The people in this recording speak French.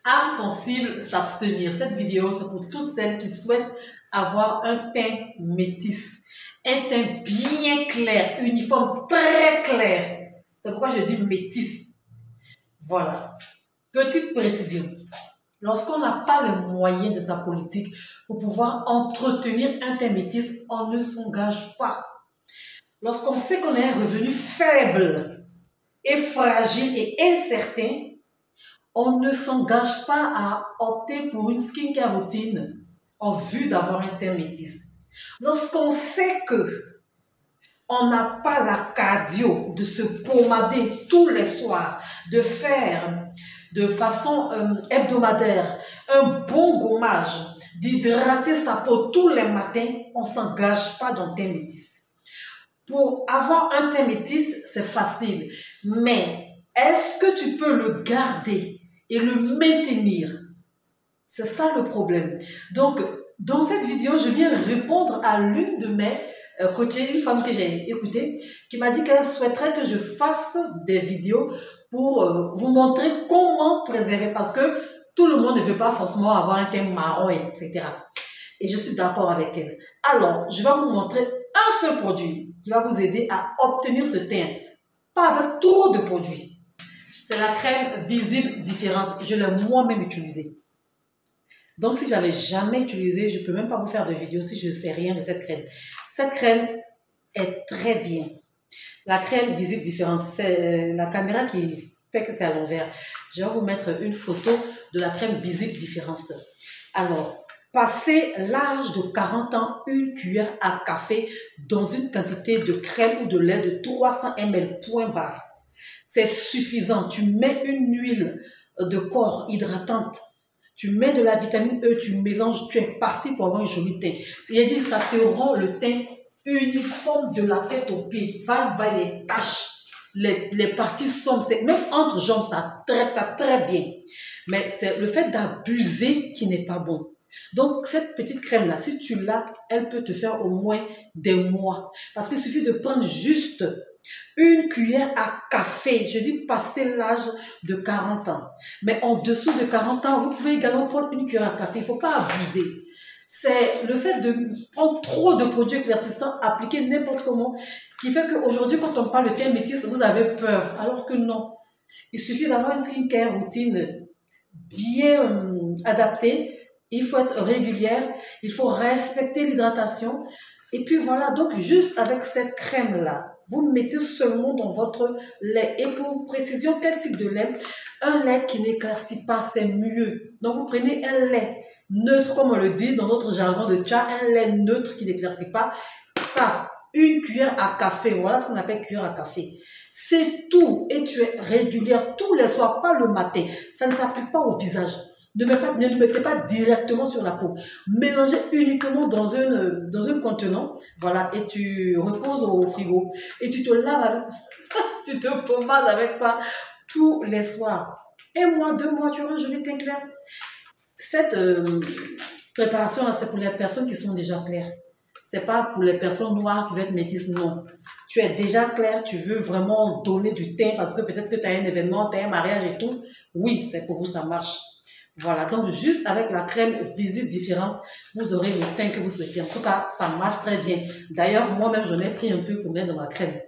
Âme sensible, s'abstenir. Cette vidéo, c'est pour toutes celles qui souhaitent avoir un teint métis. Un teint bien clair, uniforme, très clair. C'est pourquoi je dis métis. Voilà. Petite précision. Lorsqu'on n'a pas les moyens de sa politique pour pouvoir entretenir un teint métis, on ne s'engage pas. Lorsqu'on sait qu'on a un revenu faible et fragile et incertain, on ne s'engage pas à opter pour une skincare routine en vue d'avoir un teint métis. Lorsqu'on sait que on n'a pas la cardio de se pomader tous les soirs, de faire de façon hebdomadaire un bon gommage, d'hydrater sa peau tous les matins, on ne s'engage pas dans le teint métis. Pour avoir un teint métis, c'est facile, mais est-ce que tu peux le garder et le maintenir? C'est ça le problème. Donc, dans cette vidéo, je viens répondre à l'une de mes coachées, une femme que j'ai écoutée, qui m'a dit qu'elle souhaiterait que je fasse des vidéos pour vous montrer comment préserver, parce que tout le monde ne veut pas forcément avoir un teint marron, etc. Et je suis d'accord avec elle. Alors, je vais vous montrer un seul produit qui va vous aider à obtenir ce teint. Pas avec trop de produits. C'est la crème Visible Différence. Je l'ai moi-même utilisée. Donc, si j'avais jamais utilisé, je ne peux même pas vous faire de vidéo si je ne sais rien de cette crème. Cette crème est très bien. La crème Visible Différence, c'est la caméra qui fait que c'est à l'envers. Je vais vous mettre une photo de la crème Visible Différence. Alors, passez l'âge de 40 ans, une cuillère à café dans une quantité de crème ou de lait de 300 ml, point barre. C'est suffisant. Tu mets une huile de corps hydratante. Tu mets de la vitamine E, tu mélanges, tu es parti pour avoir un joli teint. C'est-à-dire, ça te rend le teint uniforme de la tête aux pieds. Va les taches, les parties sombres. Même entre jambes, ça traite ça très bien. Mais c'est le fait d'abuser qui n'est pas bon. Donc, cette petite crème-là, si tu l'as, elle peut te faire au moins des mois. Parce qu'il suffit de prendre juste une cuillère à café. Je dis passer l'âge de 40 ans. Mais en dessous de 40 ans, vous pouvez également prendre une cuillère à café. Il ne faut pas abuser. C'est le fait de prendre trop de produits éclaircissants, appliqués n'importe comment, qui fait qu'aujourd'hui, quand on parle de teint métis, vous avez peur. Alors que non. Il suffit d'avoir une skincare routine bien adaptée. Il faut être régulière, il faut respecter l'hydratation. Et puis voilà, donc juste avec cette crème-là, vous mettez seulement dans votre lait. Et pour précision, quel type de lait? Un lait qui n'éclaircit pas, c'est mieux. Donc vous prenez un lait neutre, comme on le dit dans notre jargon de tcha, un lait neutre qui n'éclaircit pas. Ça, une cuillère à café, voilà ce qu'on appelle cuillère à café. C'est tout. Et tu es régulière tous les soirs, pas le matin. Ça ne s'applique pas au visage. Ne le mettez pas directement sur la peau. Mélangez uniquement dans un contenant. Voilà. Et tu reposes au frigo. Et tu te laves avec, tu te pommades avec ça tous les soirs. 1 mois, 2 mois, tu auras un joli teint clair. Cette préparation, c'est pour les personnes qui sont déjà claires. C'est pas pour les personnes noires qui veulent être métisses, non. Tu es déjà clair, tu veux vraiment donner du teint parce que peut-être que tu as un événement, tu as un mariage et tout. Oui, c'est pour vous, ça marche. Voilà, donc juste avec la crème Visible Différence, vous aurez le teint que vous souhaitez. En tout cas, ça marche très bien. D'ailleurs, moi-même, j'en ai pris un peu pour mettre dans ma crème.